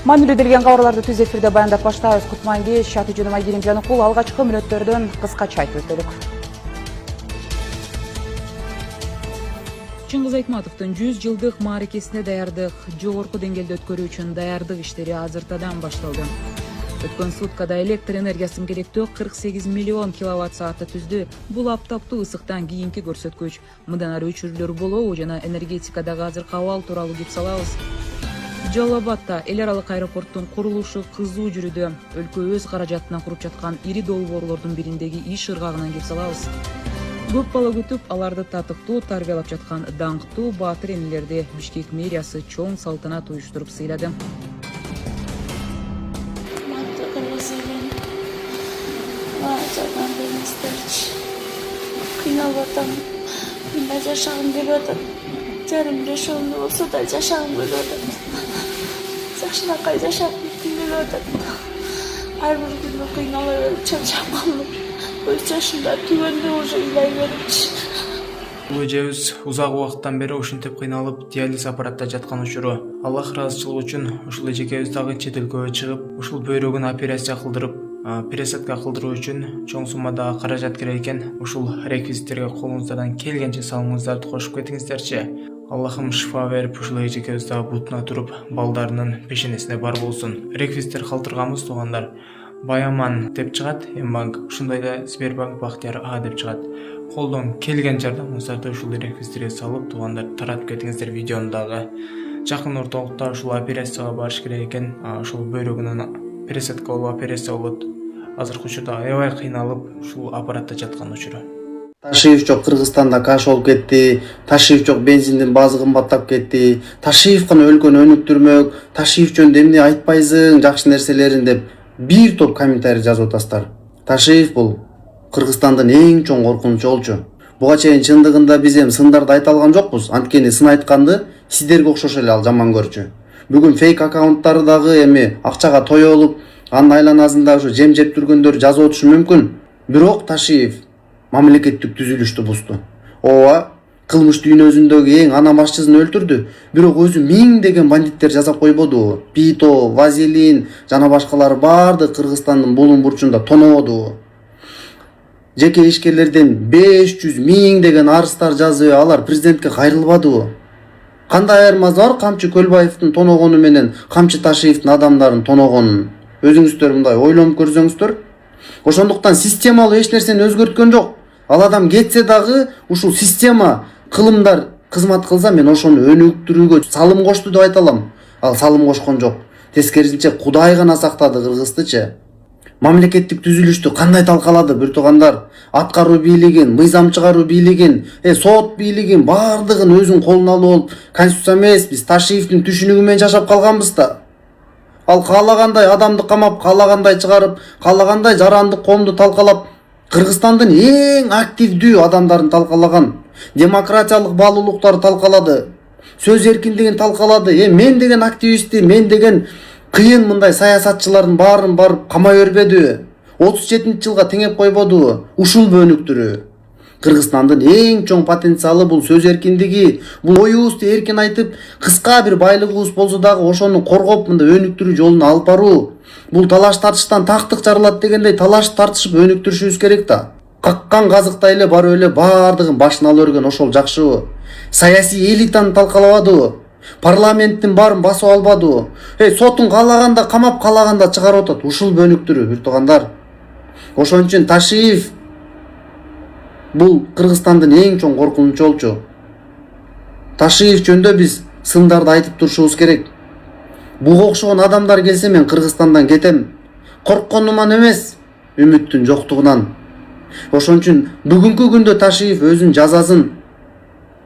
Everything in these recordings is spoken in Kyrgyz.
Маанилүү кабарларды түз эфирде баяндап баштайбыз. Кутман кеш, Атыжанова Герим Жаныкул алгачкы мүнөттөрдөн кыскача айтып өтөлүк. Чыңгыз Айтматовдун 100 жылдык мааракесине даярдык жогорку деңгээлде өткөрүү үчүн даярдык иштери азыртадан башталды. Өткөн суткада электр энергиясын керектөө 48 миллион киловатт саатты түздү. Бул аптаптуу ысыктан кийинки көрсөткүч. Мындан ары өчүрүүлөр болобу жана энергетикадагы азыркы абал тууралуу кеп салабыз. Жалал Абадта эл аралык аэропорттун курулушу кызуу жүрүүдө. Өлкө өз каражатынан куруп жаткан ири долбоорлордун бириндеги иш ыргагынан кеп салабыз. Көп бала күтүп, аларды татыктуу тарбиялап жаткан даңктуу баатыр энелерди Бишкек мэриясы чоң салтанат уюштуруп сыйлады. Кыйналып атам, мында жашагым келип атат. Жарым решенный болсо да жашагым келип атат. Жакшынакай жашагым келип атат. Ар бир күнү кыйналып чарчап калып, өз жашымда түбөндө уже ыйлай берипчи. Бул эжебиз узак убакыттан бери ушинтип кыйналып диализ аппаратта жаткан учуру. Аллах ыраазычылыгы үчүн ушул эжекебиз дагы чет өлкөгө чыгып, ушул бөйрөгүн операция кылдырып, пересадка кылдыруу үчүн чоң суммада каражат керек экен. Ушул реквизиттерге колуңуздардан келгенче салымыңыздарды кошуп кетиңиздерчи. Аллахым шифа берип, ушул эжекебиз дагы бутуна туруп, балдарынын пешенесине бар болсун. Реквизиттер калтырганбыз туугандар. Баяман деп чыгат, Мбанк, ушундай эле Сбербанк Бактияр А деп чыгат. Колдон келген жардамыңыздарды ушул реквизиттерге салып, туугандар таратып кетиңиздер видеону дагы. Жакын ортолукта ушул операцияга барыш керек экен. Ушул бөйрөгүнөн пересадка болуп операция болот. Азыркы учурда аябай кыйналып ушул аппаратта жаткан учуру. Ташиев жок Кыргызстанда каш болуп кетти. Ташиев жок бензиндин баазы кымбаттап кетти. Ташиев гана өлкөнү өнүктүрмөк. Ташиев жөнүндө эмне айтпайсың жакшы нерселерин деп бир топ комментарий жазып атасыздар. Ташиев бул Кыргызстандын эң чоң коркунучу болчу. Буга чейин чындыгында биз эми сындарды айта алган жокпуз. Анткени сын айтканды сиздерге окшош эле ал жаман көрчү. Бүгүн фейк аккаунттары дагы эми акчага тоелуп, анын айланасында ушу жем жеп жүргөндөр жазып отушу мүмкүн. Бирок Ташиев мамлекеттик түзүлүштү бузду. Ооба, кылмыш дүйнөсүндөгү эң ана башчысын өлтүрдү. Бирок өзү миңдеген бандиттер жасап койбоду. Пито, Вазелин жана башкалары баардык Кыргызстандын булуң бурчунда тонооду. Жеке ишкерлерден 500 миңдеген арыздар жазып, алар президентке кайрылбадыбы? Кандай айырмасы бар Камчы Көлбаевдин тоногону менен Камчы Ташиевдин адамдарын тоногонун? Өзүңүздөр мындай ойлонуп көрсөңүздөр. Ошондуктан системалуу эч нерсени өзгөрткөн жок. Ал адам кетсе дагы ушул система кылымдар кызмат кылса, мен ошону өнүктүрүүгө салым кошту деп айта алам. Ал салым кошкон жок. Тескерисинче Кудай гана сактады Кыргыздычы. Мамлекеттик түзүлүштү кандай талкалады бир туугандар? Аткаруу бийлигин, мыйзам чыгаруу бийлигин, сот бийлигин баардыгын өзүнүн колуна алып алып, конституция эмес, биз Ташиевдин түшүнүгү менен жашап калганбыз да. Ал каалагандай адамды камап, каалагандай чыгарып, каалагандай жарандык коомду талкалап, Кыргызстандын эң активдүү адамдарын талкалаган, демократиялык баалуулуктарды талкалады, сөз эркиндигин талкалады. Мен деген активистти, мен деген кыйын мындай саясатчылардын баарын барып камай бербеди. 37-жылга теңеп койбоду. Ушул өнүктүрүү. Кыргызстандын эң чоң потенциалы бул сөз эркиндиги. Бул оюбузду эркин айтып, кыска бир байлыгыбыз болсо дагы ошону коргоп мындай өнүктүрүү жолуна алып баруу. Бул талаш тартыштан тактык жарылат дегендей талаш тартышып өнүктүрүшүбүз керек да. Каккан казыктай эле барып эле баардыгын башына ала өргөн ошол жакшыбы? Саясий элитаны талкалабадыбы? Парламенттин баарын басып албадыбы? Сотун каалаганда камап, каалаганда чыгарып атат. Ушул өнүктүрүү бир туугандар. Ошон үчүн Ташиев бул Кыргызстандын эң чоң коркунучу болчу. Ташиев жөнүндө биз сындарды айтып турушубуз керек. Буга окшогон адамдар келсе мен Кыргызстандан кетем. Коркконуман эмес, үмүттүн жоктугунан. Ошон үчүн бүгүнкү күндө Ташиев өзүнүн жазасын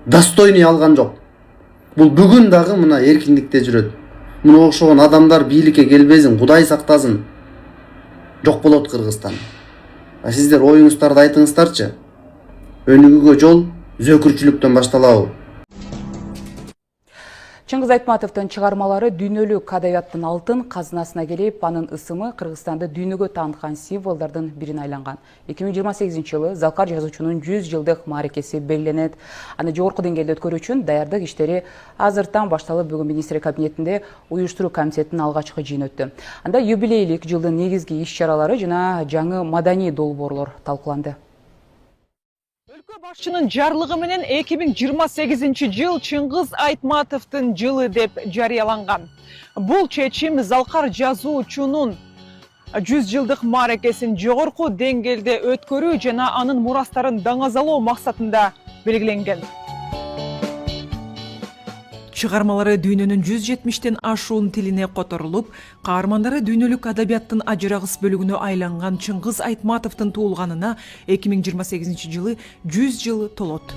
достойный алган жок. Бул бүгүн дагы мына эркиндикте жүрөт. Муну окшогон адамдар бийликке келбесин, Кудай сактасын. Жок болот Кыргызстан. Сиздер оюңуздарды айтыңыздарчы. Өнүгүүгө жол зөкүрчүлүктөн башталабы? Чыңгыз Айтматовдун чыгармалары дүйнөлүк адабияттын алтын казынасына келип, анын ысымы Кыргызстанды дүйнөгө тааныткан символдордун бирине айланган. 2028-жылы Залкар жазуучунун 100 жылдык мааракеси белгиленет. Аны жогорку деңгээлде өткөрүү үчүн даярдык иштери азыртан башталып, бүгүн министрлер кабинетинде уюштуруу комитетинин алгачкы жыйыны өттү. Анда юбилейлик жылдын негизги иш-чаралары жана жаңы маданий долбоорлор талкууланды. Өлкө башчынын жарлыгы менен 2028-жыл Чыңгыз Айтматовдун жылы деп жарыяланган. Бул чечим Залкар жазуучунун 100 жылдык мааракесин жогорку деңгээлде өткөрүү жана анын мурастарын даңазалоо максатында белгиленген. Чыгармалары дүйнөнүн 170тен ашуун тилине которулуп, каармандары дүйнөлүк адабияттын ажырагыс бөлүгүнө айланган Чыңгыз Айтматовдун туулганына 2028-жылы 100 жыл толот.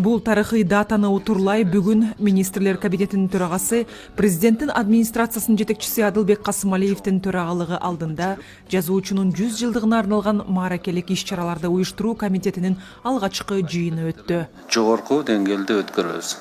Бул тарыхый датаны утурлай бүгүн министрлер кабинетинин төрагасы, президенттин администрациясынын жетекчиси Адылбек Касымалиевдин төрагалыгы алдында жазуучунун 100 жылдыгына арналган мааракелик иш-чараларды уюштуруу комитетинин алгачкы жыйыны өттү. Жогорку деңгээлде өткөрөбүз.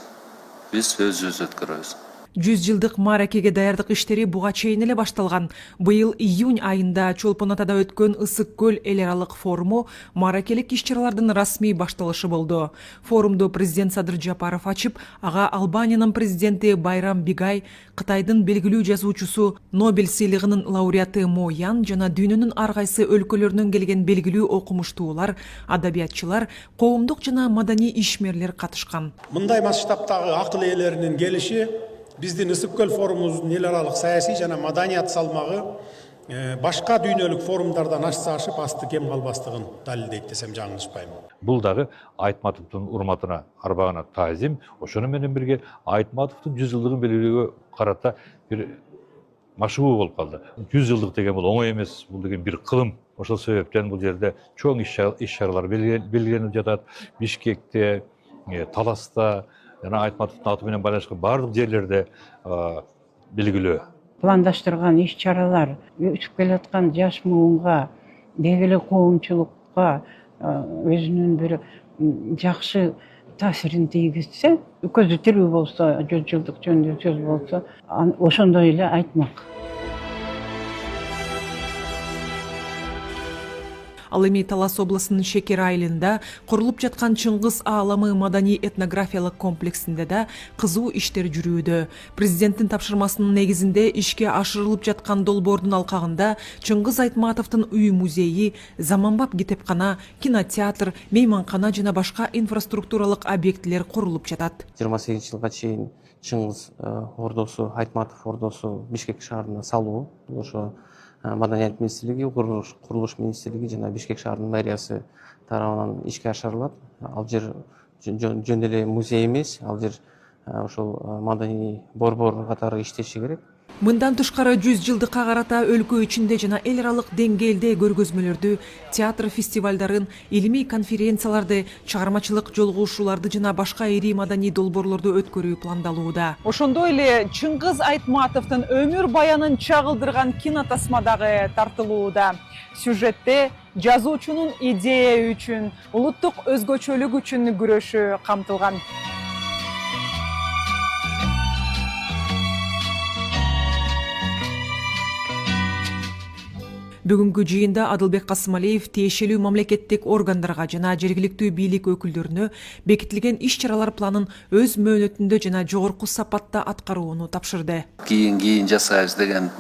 Биз өзүбүз өткөрөбүз. 100 жылдык мааракеге даярдык иштери буга чейин эле башталган. Быйыл июнь айында Чолпон Атада өткөн Ысык көл эл аралык форуму мааракелик иш-чаралардын расмий башталышы болду. Форумду президент Садыр Жапаров ачып, ага Албаниянын президенти Байрам Бигай, Кытайдын белгилүү жазуучусу, Нобель сыйлыгынын лауреаты Мо Ян жана дүйнөнүн ар кайсы өлкөлөрүнөн келген белгилүү окумуштуулар, адабиятчылар, коомдук жана маданий ишмерлер катышкан. Мындай масштабтагы акыл ээлеринин келиши биздин Ысык көл форумубуздун эл аралык саясий жана маданият салмагы башка дүйнөлүк форумдардан ашса ашып асты кем калбастыгын далилдейт десем жаңылышпайм. Бул дагы Айтматовдун урматына арбагана таазим, ошону менен бирге Айтматовдун 100 жылдыгын белгилөөгө карата бир машыгуу болуп калды. 100 жылдык деген бул оңой эмес, бул деген бир кылым. Ошол себептен бул жерде чоң иш-чаралар белгиленип жатат. Бишкекте, Таласта жана Айтматовдун аты менен байланышкан бардык жерлерде белгилөө. Пландаштырган иш-чаралар өтүп келаткан жаш муунга, дегеле коомчулукка өзүнүн бир жакшы таасирин тийгизсе, көзү тирүү болсо, 100 жылдык жөнүндө сөз болсо, ошондой эле айтмак. Ал эми Талас областынын Шекер айылында курулуп жаткан Чыңгыз ааламы маданий этнографиялык комплексинде да кызуу иштер жүрүүдө. Президенттин тапшырмасынын негизинде ишке ашырылып жаткан долбоордун алкагында Чыңгыз Айтматовдун үй музейи, заманбап китепкана, кинотеатр, мейманкана жана башка инфраструктуралык объектилер курулуп жатат. 28-жылга чейин Чыңгыз ордосу, Айтматов ордосу Бишкек шаарына салуу, ошо Маданият министрлиги, курулуш министрлиги жана Бишкек шаарынын мэриясы тарабынан ишке ашырылат. Ал жер жөн эле музей эмес, ал жер ошол маданий борбор катары иштеши керек. Мындан тышкары 100 жылдыкка карата өлкө ичинде жана эл аралык деңгээлде көргөзмөлөрдү, театр фестивалдарын, илимий конференцияларды, чыгармачылык жолугушууларды жана башка ири маданий долбоорлорду өткөрүү пландалууда. Ошондой эле Чыңгыз Айтматовдун өмүр баянын чагылдырган кинотасма дагы тартылууда. Сюжетте жазуучунун идея үчүн, улуттук өзгөчөлүк үчүн күрөшү камтылган. Бүгүнкү жыйында Адылбек Касымалиев тиешелүү мамлекеттик органдарга жана жергиликтүү бийлик өкүлдөрүнө бекитилген иш-чаралар планын өз мөөнөтүндө жана жогорку сапатта аткарууну тапшырды. Кийин жасайбыз деген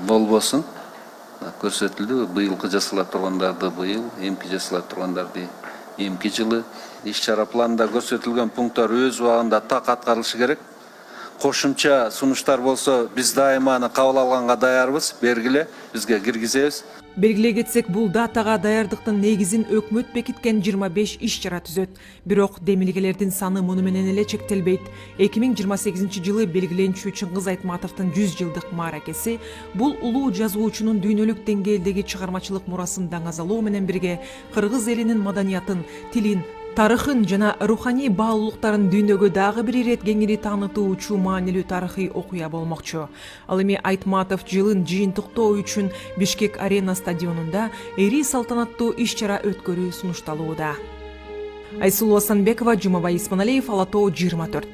болбосун көрсөтүлдү. Быйылкы жасалат тургандарды быйыл, эмки жасалат тургандарды эмки жылы. Иш-чара планында көрсөтүлгөн пункттар өз убагында так аткарылышы керек. Кошумча сунуштар болсо биз дайыма аны кабыл алганга даярбыз, бергиле бизге киргизебиз. Белгилей кетсек, бул датага даярдыктын негизин өкмөт бекиткен 25 иш-чара түзөт. Бирок демилгелердин саны муну менен эле чектелбейт. 2028-жылы белгиленчү Чыңгыз Айтматовдун 100 жылдык мааракеси бул улуу жазуучунун дүйнөлүк деңгээлдеги чыгармачылык мурасын даңазалоо менен бирге кыргыз элинин маданиятын, тилин, тарыхын жана руханий баалуулуктарын дүйнөгө дагы бир ирет кеңири таанытуучу маанилүү тарыхый окуя болмокчу. Ал эми Айтматов жылын жыйынтыктоо үчүн Бишкек арена стадионунда эри салтанаттуу иш-чара өткөрүү сунушталууда. Айсулуу Асанбекова, Жумабай Исманалиев, Ала Тоо 24.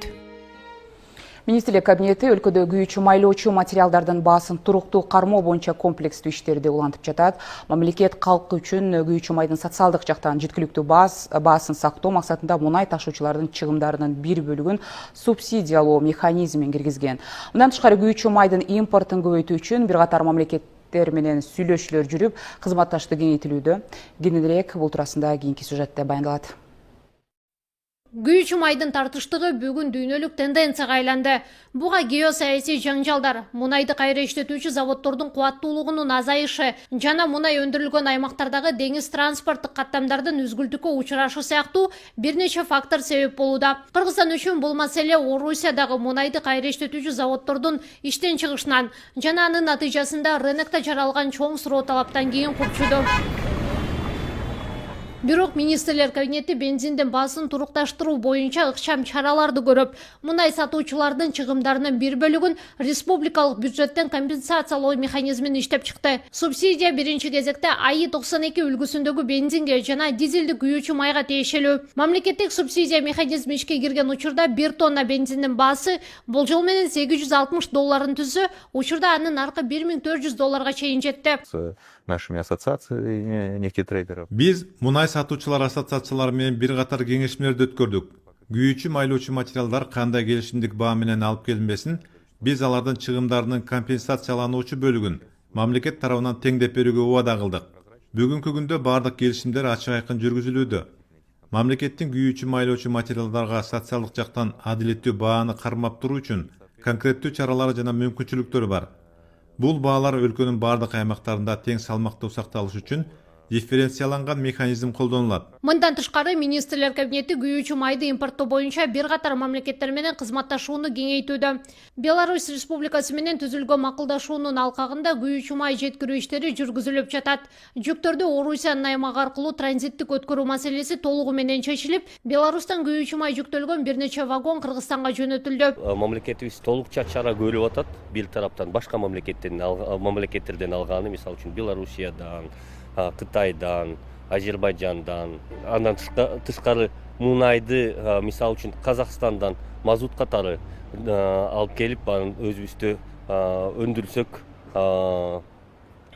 Министрлик кабинети өлкөдө күйүүчү майлоочу материалдардын баасын туруктуу кармоо боюнча комплекстүү иштерди улантып жатат. Мамлекет калкы үчүн күйүүчү майдын социалдык жактан жеткиликтүү баасын сактоо максатында мунай ташуучулардын чыгымдарынын бир бөлүгүн субсидиялоо механизмин киргизген. Мындан тышкары күйүүчү майдын импортун көбөйтүү үчүн бир катар мамлекеттер менен сүйлөшүүлөр жүрүп, кызматташтык кеңейтилүүдө. Кененирээк бул туурасында кийинки сюжетте баяндалат. Күйүүчү майдын тартыштыгы бүгүн дүйнөлүк тенденцияга айланды. Буга геосаясий жаңжалдар, мунайды кайра иштетүүчү заводдордун кубаттуулугунун азайышы жана мунай өндүрүлгөн аймактардагы деңиз транспорттук каттамдардын үзгүлтүккө учурашы сыяктуу бир нече фактор себеп болууда. Кыргызстан үчүн бул маселе Орусиядагы мунайды кайра иштетүүчү заводдордун иштен чыгышынан жана анын натыйжасында рынокто жаралган чоң суроо талаптан кийин курчуду. Бирок министрлер кабинети бензиндин баасын турукташтыруу боюнча ыкчам чараларды көрүп, мунай сатуучулардын чыгымдарынын бир бөлүгүн республикалык бюджеттен компенсациялоо механизмин иштеп чыкты. Субсидия биринчи кезекте АИ 92 үлгүсүндөгү бензинге жана дизелдик күйүүчү майга тиешелүү. Мамлекеттик субсидия механизми ишке кирген учурда 1 тонна бензиндин баасы болжол менен $860 түзсө, учурда анын наркы $1400 чейин жетти. С нашими ассоциациями нефтетрейдеров. Биз мунай сатуучулар ассоциациялары менен бир катар кеңешмелерди өткөрдүк. Күйүүчү майлоочу материалдар кандай келишимдик баа менен алып келинбесин, биз алардын чыгымдарынын компенсациялануучу бөлүгүн мамлекет тарабынан теңдеп берүүгө убада кылдык. Бүгүнкү күндө бардык келишимдер ачык айкын жүргүзүлүүдө. Мамлекеттин күйүүчү майлоочу материалдарга социалдык жактан адилеттүү бааны кармап туруу үчүн конкреттүү чаралары жана мүмкүнчүлүктөрү бар. Бул баалар өлкөнүн бардык аймактарында тең салмактуу сакталышы үчүн дифференцияланган механизм колдонулат. Мындан тышкары министрлер кабинети күйүүчү майды импорттоо боюнча бир катар мамлекеттер менен кызматташууну кеңейтүүдө. Беларусь Республикасы менен түзүлгөн макулдашуунун алкагында күйүүчү май жеткирүү иштери жүргүзүлүп жатат. Жүктөрдү Орусиянын аймагы аркылуу транзиттик өткөрүү маселеси толугу менен чечилип, Беларустан күйүүчү май жүктөлгөн бир нече вагон Кыргызстанга жөнөтүлдү. Мамлекетибиз толукча чара көрүп атат. Бир тараптан башка мамлекеттерден алганы, мисалы үчүн Белоруссиядан, Кытайдан, Азербайджандан, андан тышкары мунайды, мисалы үчүн Казакстандан мазут катары алып келип, анын өзүбүздө өндүрсөк,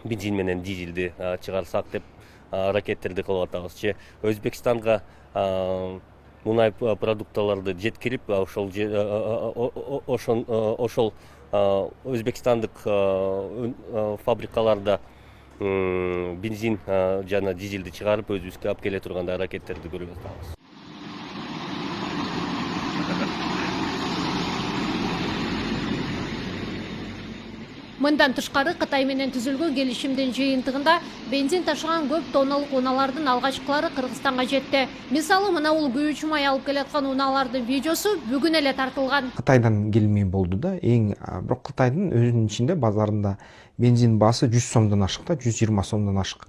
бензин менен дизелди чыгарсак деп аракеттерди кылып атабыз. Же Өзбекстанга мунай продукталарды жеткирип, ошол өзбекстандык фабрикаларда бензин жана дизелди чыгарып өзүбүзгө алып келе турган аракеттерди көрүп атабыз. Мындан тышкары Кытай менен түзүлгөн келишимдин жыйынтыгында бензин ташыган көп тонналык унаалардын алгачкылары Кыргызстанга жетти. Мисалы, мына бул күйүүчү май алып келаткан унаалардын видеосу бүгүн эле тартылган. Кытайдан келмей болду да. Бирок Кытайдын өзүнүн ичинде базарында бензин баасы 100 сомдон ашык да, 120 сомдон ашык.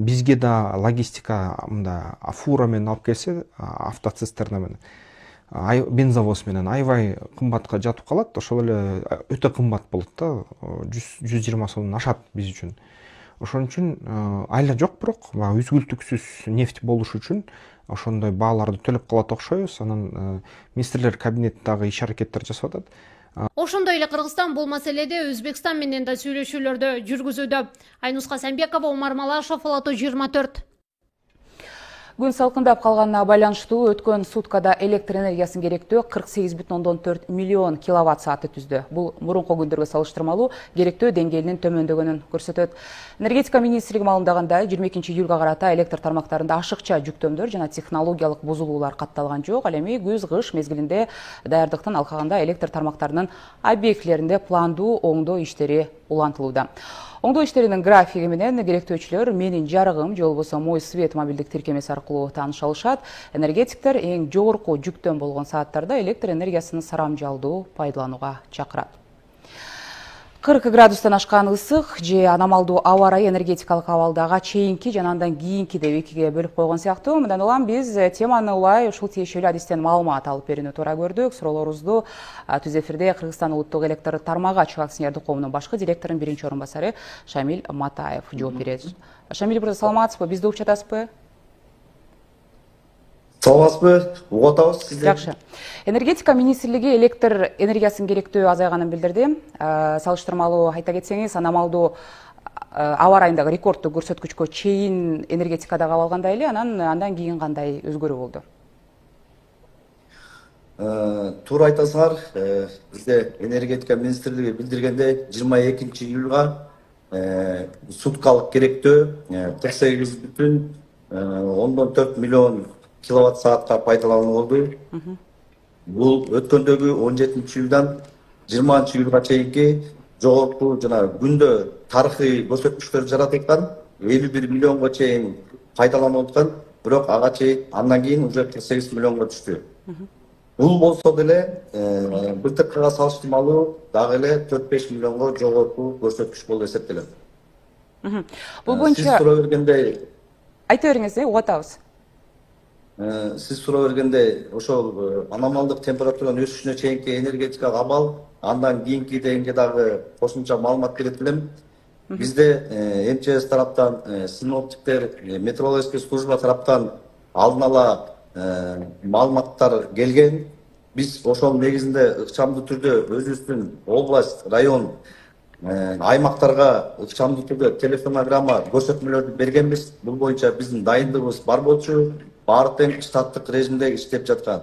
Бизге да логистика мында фура менен алып келсе, автоцистерна менен, бензовоз менен аябай кымбатка жатып калат. Ошол эле өтө кымбат болот да, 120 сомдон ашат биз үчүн. Ошон үчүн айла жок, бирок үзгүлтүксүз нефть болуш үчүн ошондой бааларды төлөп калат окшойбуз. Анан министрлер кабинети дагы иш аракеттер жасап атат. Ошондой эле Кыргызстан бул маселеде Өзбекстан менен да сүйлөшүүлөрдү жүргүзүүдө. Айнуска Санбекова, Умар Малашов, Ала Тоо 24. Күн салкындап калганына байланыштуу өткөн суткада электр энергиясын керектөө 48,4 миллион киловатт сааты түздү. Бул мурунку күндөргө салыштырмалуу керектөө деңгээлинин төмөндөгөнүн көрсөтөт. Энергетика министрлиги маалымдагандай, 22-июлга карата электр тармактарында ашыкча жүктөмдөр жана технологиялык бузулуулар катталган жок. Ал эми күз-кыш мезгилинде даярдыктын алкагында электр тармактарынын объектилеринде пландуу оңдоо иштери улантылууда. Оңдоо иштеринин графиги менен керектөөчүлөр Менин жарыгым же болбосо Мой свет мобилдик тиркемеси аркылуу тааныша алышат. Энергетиктер эң жогорку жүктөм болгон сааттарда электр энергиясын сарамжалдуу пайдаланууга чакырат. 40 градустан ашкан ысык же аномалдуу аба ырайы энергетикалык абалдага чейинки жана андан кийинки деп экиге бөлүп койгон сыяктуу. Мындан улам биз теманы улай ушул тиешелүү адистен маалымат алып берүүнү туура көрдүк. Суроолорубузду түз эфирде Кыргызстан улуттук электр тармагы ачык акционердик коомунун башкы директорунун биринчи орун басары Шамиль Матаев жооп берет. Шамиль мырза, саламатсызбы? Бизди угуп жатасызбы? саламатсызбы, угуп атабыз сизди. Жакшы. Энергетика министрлиги электр энергиясынын керектөө азайганын билдирди. Салыштырмалуу айта кетсеңиз, анамалдуу аба ырайындагы рекорддуу көрсөткүчкө чейин энергетикада кабыл алгандай эле, андан кийин кандай өзгөрүү болду? Туура айтасыңар, бизде энергетика министрлиги билдиргенде 22-июлга суткалык керектөө 48,4 миллион киловатт саатка пайдалануу болду. Бул өткөндөгү 17-июлдан 20-июлга чейинки жогорку жана күндө тарыхый көрсөткүчтөр жаратылган 51 миллионго чейин пайдаланылып аткан, бирок ага чейин андан кийин уже 48 миллионго түштү. Бул болсо деле былтыркыга салыштырмалуу дагы эле 4-5 миллионго жогорку көрсөткүч болуп эсептелет. Бул боюнча сиз суроо бергенде айта бериңиз, угуп атабыз. Сиз суроо бергенде ошол аномалдык температуранын өсүшүнө чейинки энергетика абал, андан кийинки дегенге дагы кошумча маалымат берет элем. Бизде МЧС тараптан, синоптиктер, метеорологический служба тараптан алдын ала маалыматтар келген. Биз ошол негизинде ыкчамдуу түрдө өзүбүздүн область, район, аймактарга ыкчамдуу түрдө телефонограмма көрсөтмөлөрдү бергенбиз. Бул боюнча биздин дайындыгыбыз бар болчу, баары тең штаттык режимде иштеп жаткан.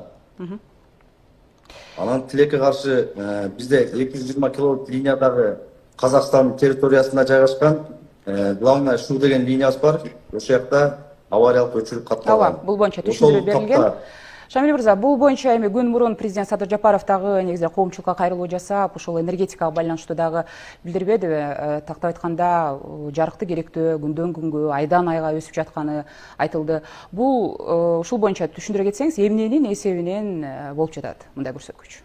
Анан тилекке каршы бизде 220 киловатт линиядагы Казакстан территориясында жайгашкан главная шу деген линиясы бар. Ошол жакта авариялык өчүрүк катталган. Бул боюнча түшүндүрүү берилген. Шамил мырза, бул боюнча эми күн мурун президент Садыр Жапаров дагы негизи коомчулукка кайрылуу жасап, ошол энергетикага байланыштуу дагы билдирбедиби? Тактап айтканда, жарыкты керектөө күндөн күнгө, айдан айга өсүп жатканы айтылды. Бул ушул боюнча түшүндүрө кетсеңиз, эмненин эсебинен болуп жатат мындай көрсөткүч?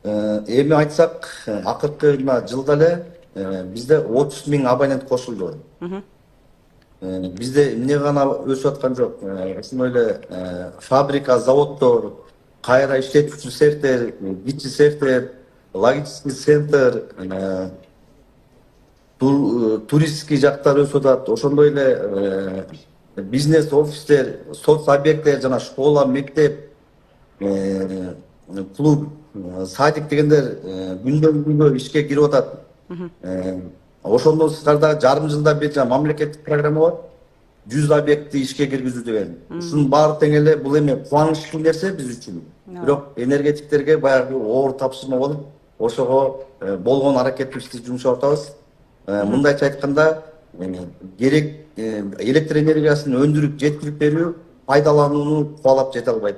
Эми айтсак, акыркы жылда эле бизде 30 000 абонент кошулду. Бизде эмне гана өсүп аткан жок. Ошондой эле фабрика, заводдор, кайра иштетүүчү цехтер, кичи цехтер, логистический центр, туристский жактар өсүп атат. Ошондой эле бизнес офистер, соц объекттер жана школа, мектеп, клуб, садик дегендер күндөн күнгө ишке кирип атат. Ошондон сыртында жарым жылдан бери мамлекеттик программа бар. 100 объектти ишке киргизүү деген. Ушунун баары тең эле бул эми кубанычтуу нерсе биз үчүн. Бирок энергетиктерге баягы оор тапшырма болуп, ошого болгон аракетибизди жумшап атабыз. Мындайча айтканда, керек электр энергиясын өндүрүп, жеткирип берүү, пайдаланууну кубалап жете албайт.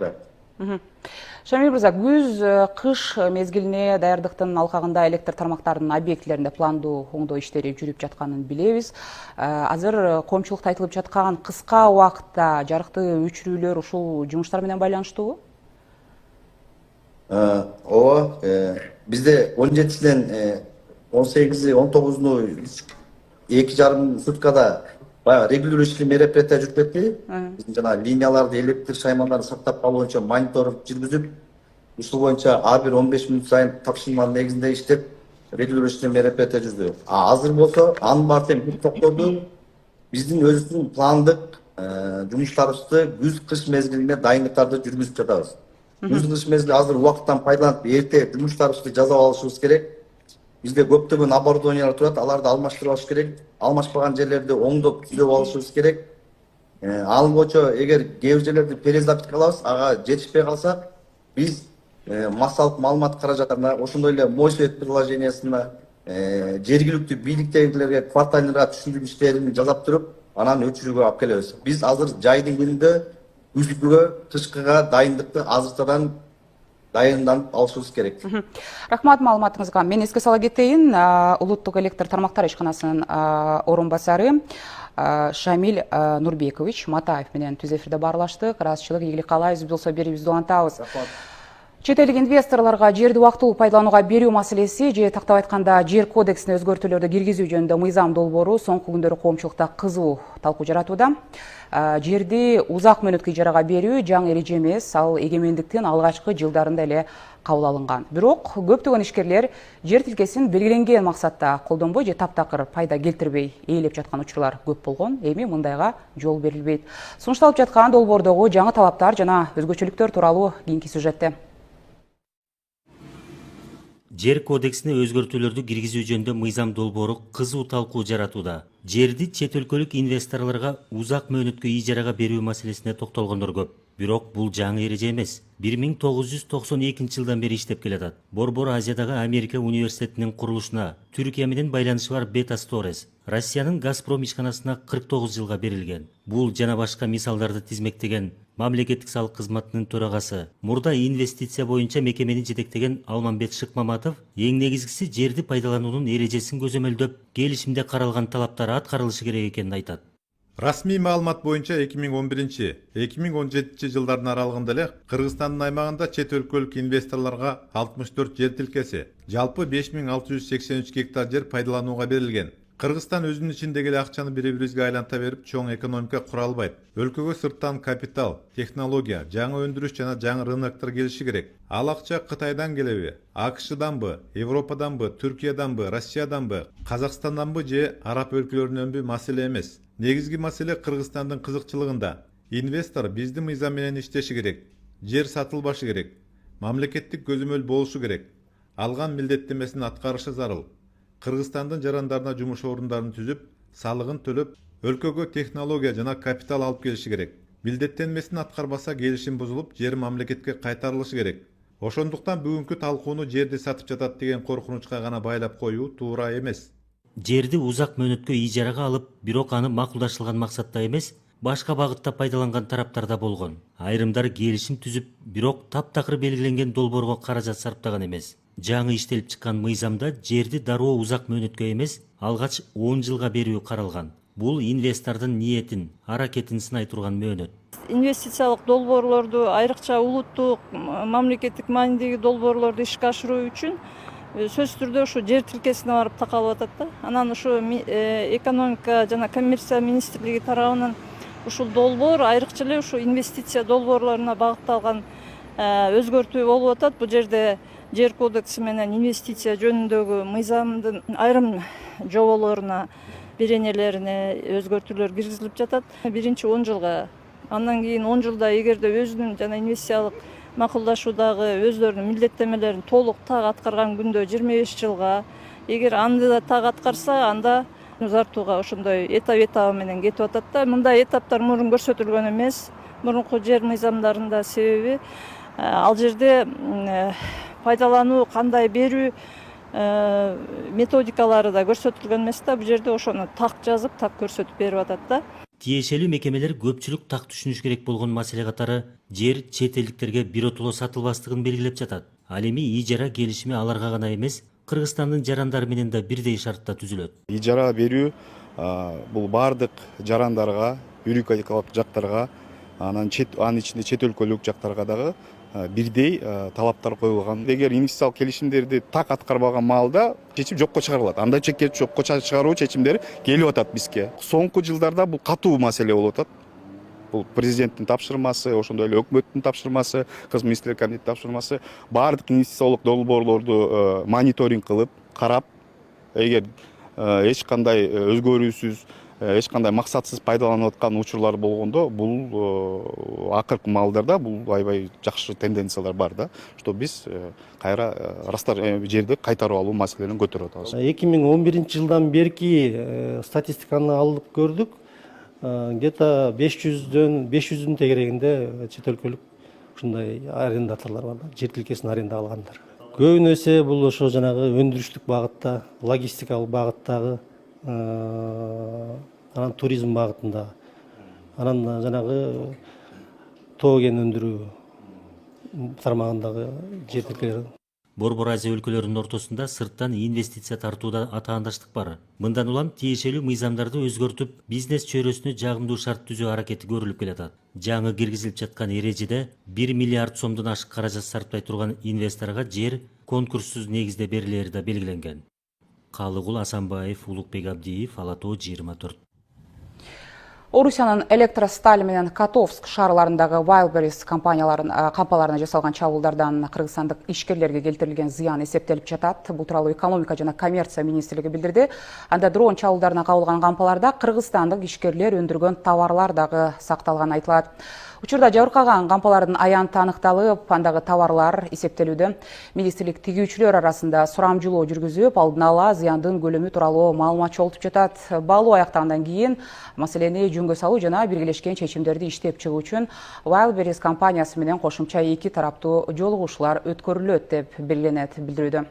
Шамил мырза, күз, кыш мезгилине даярдыктын алкагында электр тармактарынын объектилеринде пландуу оңдоо иштери жүрүп жатканын билебиз. Азыр коомчулукта айтылып жаткан кыска убакытта жарыкты өчүрүүлөр ушул жумуштар менен байланыштуубу? Ооба, бизде 17-синен 18-19-уну 2,5 суткада баягы регулирующий мероприятия жүрүп кетти. Биздин жана линияларды, электр шаймаларын сактап калуу боюнча мониторинг жүргүзүп, ушул боюнча ар бир 15 мүнөт сайын тапшырманын негизинде иштеп, регулирующий мероприятия жүрдү. Азыр болсо анын баары тең бир токтоду. Биздин өзүбүздүн пландык жумуштарыбызды күз-кыш мезгилине дайындыктарды жүргүзүп жатабыз. Күз-кыш мезгили азыр убакыттан пайдаланып, эрте жумуштарыбызды жасап алышыбыз керек. Бизде көптөгөн оборудованиялар турат, аларды алмаштырып алыш керек. Алмашпаган жерлерди оңдоп, түзөп алышыбыз керек. Ал боюнча эгер кээ бир жерлерди перезапись кылабыз, ага жетишпей калсак, биз массалык маалымат каражатына, ошондой эле мой свет приложениясына, жергиликтүү бийликтегилерге квартальныйга түшүндүрүү иштерин жасап туруп, анан өчүрүүгө алып келебиз. Биз азыр жайдын күнүндө күзгүгө, кышкыга дайындыкты азыртадан дайынданып алышыбыз керек. Рахмат маалыматыңызга. Мен эске сала кетейин, улуттук электр тармактар ишканасынын орун басары Шамил Нурбекович Матаев менен түз эфирде баарлаштык. Ыраазычылык, ийгилик каалайбыз, болсо берүүбүздү улантабыз. Чет элдик инвесторлорго жерди убактылуу пайдаланууга берүү маселеси же тактап айтканда жер кодексине өзгөртүүлөрдү киргизүү жөнүндө мыйзам долбоору соңку күндөрү коомчулукта кызуу талкуу жаратууда. Жерди узак мөөнөткө ижарага берүү жаңы эреже эмес, ал эгемендиктин алгачкы жылдарында эле кабыл алынган. Бирок көптөгөн ишкерлер жер тилкесин белгиленген максатта колдонбой же таптакыр пайда келтирбей ээлеп жаткан учурлар көп болгон. Эми мындайга жол берилбейт. Сунушталып жаткан долбоордогу жаңы талаптар жана өзгөчөлүктөр тууралуу кийинки сюжетте. Жер кодексине өзгөртүүлөрдү киргизүү жөнүндө мыйзам долбоору кызуу талкуу жаратууда. Жерди чет өлкөлүк инвесторлорго узак мөөнөткө ижарага берүү маселесине токтолгондор көп. Бирок бул жаңы эреже эмес. 1992 жылдан бери иштеп келатат. Борбор Азиядагы Америка университетинин курулушуна Түркия менен байланышы бар Бетас Торес Россиянын Газпром ишканасына 49 жылга берилген. Бул жана башка мисалдарды тизмектеген мамлекеттик салык кызматынын төрагасы, мурда инвестиция боюнча мекемени жетектеген Алмамбет Шыкмаматов эң негизгиси жерди пайдалануунун эрежесин көзөмөлдөп, келишимде каралган талаптар аткарылышы керек экенин айтат. Расмий маалымат боюнча 2011-2017 жылдардын аралыгында эле Кыргызстандын аймагында чет өлкөлүк инвесторлорго 64 жер тилкеси, жалпы 5683 гектар жер пайдаланууга берилген. Кыргызстан өзүнүн ичиндеги эле акчаны бири-бирибизге айланта берип, чоң экономика кура албайт. Өлкөгө сырттан капитал, технология, жаңы өндүрүш жана жаңы рыноктор келиши керек. Ал акча Кытайдан келеби, АКШданбы, Европаданбы, Түркияданбы, Россияданбы, Казакстанданбы же Араб өлкөлөрүнөнбү маселе эмес. Негизги маселе Кыргызстандын кызыкчылыгында. Инвестор биздин мыйзам менен иштеши керек. Жер сатылбашы керек. Мамлекеттик көзөмөл болушу керек. Алган милдеттемесин аткарышы зарыл. Кыргызстандын жарандарына жумуш орундарын түзүп, салыгын төлөп, өлкөгө технология жана капитал алып келиши керек. Милдеттенмесин аткарбаса келишим бузулуп, жер мамлекетке кайтарылышы керек. Ошондуктан бүгүнкү талкууну жерди сатып жатат деген коркунучка гана байлап коюу туура эмес. Жерди узак мөөнөткө ижарага алып, бирок аны макулдашылган максатта эмес, башка багытта пайдаланган тараптар да болгон. Айрымдар келишим түзүп, бирок таптакыр белгиленген долбоорго каражат сарптаган эмес. Жаңы иштелип чыккан мыйзамда жерди дароо узак мөөнөткө эмес, алгач 10 жылга берүү каралган. Бул инвестордун ниетин, аракетин сынай турган мөөнөт. Инвестициялык долбоорлорду, айрыкча улуттук, мамлекеттик маанидеги долбоорлорду ишке ашыруу үчүн сөзсүз түрдө ушу жер тилкесине барып такалып атат да. Анан ушу экономика жана коммерция министрлиги тарабынан ушул долбоор айрыкча эле ушу инвестиция долбоорлоруна багытталган өзгөртүү болуп атат. Бул жерде жер кодекси менен инвестиция жөнүндөгү мыйзамдын айрым жоболоруна, беренелерине өзгөртүүлөр киргизилип жатат. Биринчи 10 жылга, андан кийин 10 жылда эгерде өзүнүн жана инвестициялык макулдашуудагы өздөрүнүн милдеттемелерин толук так аткарган күндө 25 жылга, эгер аны да так аткарса, анда узартууга ошондой этап менен кетип атат да. Мындай этаптар мурун көрсөтүлгөн эмес. Мурунку жер мыйзамдарында себеби ал жерде пайдалануу, кандай берүү методикалары да көрсөтүлгөн эмес да. Бул жерде ошону так жазып, так көрсөтүп берип атат да. Тиешелүү мекемелер көпчүлүк так түшүнүш керек болгон маселе катары жер чет элдиктерге биротоло сатылбастыгын белгилеп жатат. Ал эми ижара келишими аларга гана эмес, Кыргызстандын жарандары менен да бирдей шартта түзүлөт. Ижара берүү бул бардык жарандарга, юридикалык жактарга, анын ичинде чет өлкөлүк жактарга дагы бирдей талаптар коюлган. Эгер инвестициялык келишимдерди так аткарбаган маалда чечим жокко чыгарылат. Андай жокко чыгаруу чечимдери келип атат бизге. Соңку жылдарда бул катуу маселе болуп атат. Бул президенттин тапшырмасы, ошондой эле өкмөттүн тапшырмасы, Кыргыз министрлер комитетинин тапшырмасы, бардык инвестициялык долбоорлорду мониторинг кылып, карап, эгер эч кандай өзгөрүүсүз, эч кандай максатсыз пайдаланып аткан учурлар болгондо, бул акыркы маалдарда бул аябай жакшы тенденциялар бар да, что биз кайра жерди кайтарып алуу маселелерин көтөрүп атабыз. 2011 жылдан берки статистиканы алып көрдүк. Где-то 500-дөн тегерегинде чет өлкөлүк ушундай арендаторлор бар, жер тилкесин аренда алгандар. Көбүнесе бул ошо жанагы өндүрүштүк багытта, логистикалык багыттагы, анан туризм багытында, анан жанагы тоо кен өндүрүү тармагындагы жер тилкелер. Борбор Азия өлкөлөрүнүн ортосунда сырттан инвестиция тартууда атаандаштык бар. Мындан улам тиешелүү мыйзамдарды өзгөртүп, бизнес чөйрөсүнө жагымдуу шарт түзүү аракети көрүлүп келатат. Жаңы киргизилип жаткан эрежеде 1 миллиард сомдон ашык каражат сарптай турган инвесторго жер конкурссуз негизде берилери да белгиленген. Калыгул Асанбаев, Улукбек Абдиев, Ала Тоо 24. Орусиянын Электросталь менен Котовск шаарларындагы Wildberries кампаналарына жасалган чабуулдардан кыргызстандык ишкерлерге келтирилген зыян эсептелип жатат. Бул тууралуу экономика жана коммерция министрлиги билдирди. Анда дрон чабуулдарына кабылган кампаларда кыргызстандык ишкерлер өндүргөн товарлар дагы сакталганы айтылат. Учурда жабыркаган кампалардын аянты аныкталып, андагы товарлар эсептелүүдө. Министрлик тигүүчүлөр арасында сурамжылоо жүргүзүп, алдын ала зыяндын көлөмү тууралуу маалымат чогултуп жатат. Баалоо аяктагандан кийин маселени жөнгө салуу жана биргелешкен чечимдерди иштеп чыгуу үчүн Wildberries компаниясы менен кошумча 2 тараптуу жолугушуулар өткөрүлөт деп белгиленет билдирүүдө.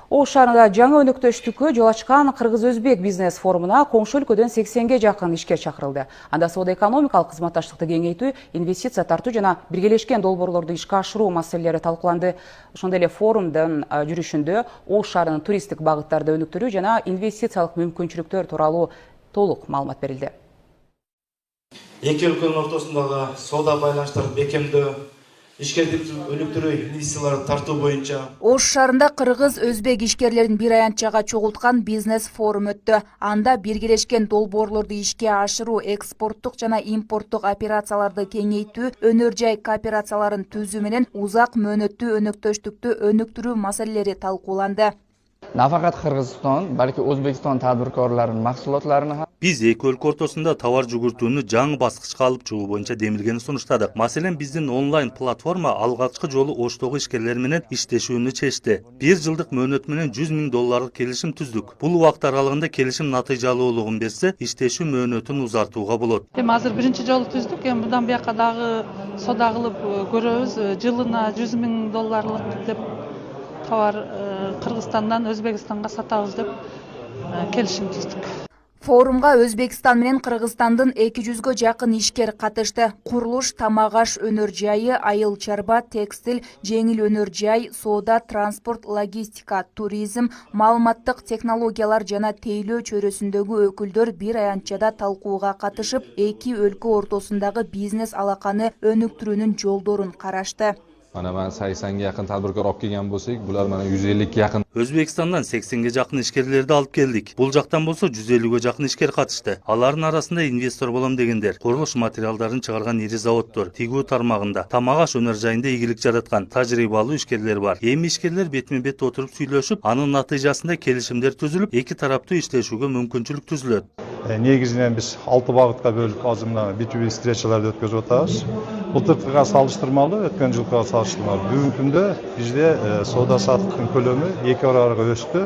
Ош шаарында жаңы өнөктөштүккө жол ачкан Кыргыз-Өзбек бизнес форумуна коңшу өлкөдөн 80ге жакын ишкер чакырылды. Анда соода-экономикалык кызматташтыкты кеңейтүү, инвестиция тартуу жана биргелешкен долбоорлорду ишке ашыруу маселелери талкууланды. Ошондой эле форумдун жүрүшүндө Ош шаарынын туристтик багыттарды өнүктүрүү жана инвестициялык мүмкүнчүлүктөр тууралуу толук маалымат берилди. Эки өлкөнүн ортосундагы соода байланыштарды бекемдөө, ишкерликти өнүктүрүү, инвестицияларды тартуу боюнча Ош шаарында Кыргыз-Өзбек ишкерлерин бир аянтчага чогулткан бизнес форум өттү. Анда биргелешкен долбоорлорду ишке ашыруу, экспорттук жана импорттук операцияларды кеңейтүү, өнөр жай кооперацияларын түзүү менен узак мөөнөттүү өнөктөштүктү өнүктүрүү маселелери талкууланды. Нафакат Кыргызстан, балки Өзбекстан тадбиркорлорунун максулатларын Биз эки өлкө ортосунда товар жүгүртүүнү жаңы баскычка алып чыгуу боюнча демилгени сунуштадык. Маселен, биздин онлайн платформа алгачкы жолу Оштогу ишкерлер менен иштешүүнү чечти. 1 жылдык мөөнөт менен $100,000 келишим түздүк. Бул убакыт аралыгында келишим натыйжалуулугун берсе, иштешүү мөөнөтүн узартууга болот. Азыр биринчи жолу түздүк, мындан бияка дагы соода кылып көрөбүз. Жылына $100,000 деп товар Кыргызстандан Өзбекстанга сатабыз деп келишим түздүк. Форумга Өзбекстан менен Кыргызстандын 200га жакын ишкер катышты. Курулуш, тамак-аш өнөр жайы, айыл чарба, текстиль, жеңил өнөр жай, соода, транспорт, логистика, туризм, маалыматтык технологиялар жана тейлөө чөйрөсүндөгү өкүлдөр бир аянтчада талкууга катышып, эки өлкө ортосундагы бизнес алаканы өнүктүрүүнүн жолдорун карашты. Mana ben 80'ge yakın tadbirkar olib kelgan bo'lsak, bular mana 150'ga yakın. Өзбекстандан 80ге жакын ишкерлерди алып келдик. Бул жактан болсо 150ге жакын ишкер катышты. Алардын арасында инвестор болом дегендер, курулуш материалдарын чыгарган ири заводдор, тигүү тармагында, тамак-аш өнөр жайында ийгилик жараткан тажрыйбалуу ишкерлер бар. Эми ишкерлер бетме-бет отуруп сүйлөшүп, анын натыйжасында келишимдер түзүлүп, эки тараптуу иштешүүгө мүмкүнчүлүк түзүлөт. Негизинен биз 6 багытка бөлүп азыр мына B2B встречаларды өткөзүп атабыз. Былтыркыга салыштырмалуу, өткөн жылкыга салыштырмалуу. Бүгүнкү күндө бизде соода саттыктын көлөмү 2 барага өстү.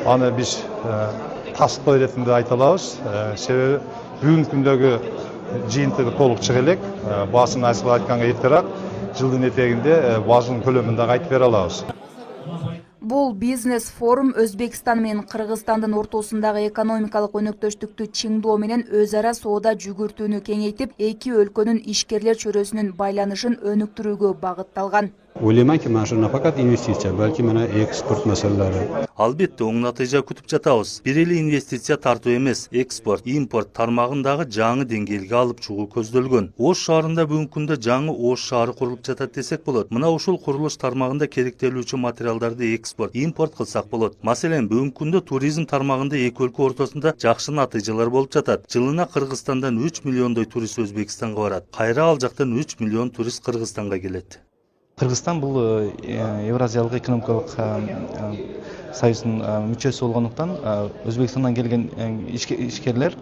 Аны биз тастоо иретинде айта алабыз. Себеби бүгүнкү күндөгү жыйынтыгы толук чыга элек. Баасын айсыл айтканга эртерээк жылдын этегинде баасынын көлөмүн да айтып бере алабыз. Бул бизнес форум Өзбекстан менен Кыргызстандын ортосундагы экономикалык өнөктөштүктү чыңдоо менен өз ара соода жүгүртүүнү кеңейтип, эки өлкөнүн ишкерлер чөйрөсүнүн байланышын өнүктүрүүгө багытталган. Ойлайманки, mana shu nafaqat investitsiya, balki mana eksport masalalari. Албетте, оң натыйжа күтүп жатабыз. Бир эле инвестиция тартуу эмес, экспорт, импорт тармагындагы жаңы деңгээлге алып чыгуу көздөлгөн. Ош шаарында бүгүнкү күндө жаңы Ош шаары курулуп жатат десек болот. Мына ушул курулуш тармагында керектелүүчү материалдарды экспорт, импорт кылсак болот. Маселен, бүгүнкү күндө туризм тармагында эки өлкө ортосунда жакшы натыйжалар болуп жатат. Жылына Кыргызстандан 3 миллиондой турист Өзбекстанга барат. Кайра ал жактан 3 миллион турист Кыргызстанга келет. Кыргызстан бул Евразиялык экономикалык союздун мүчөсү болгондуктан Өзбекстандан келген ишкерлер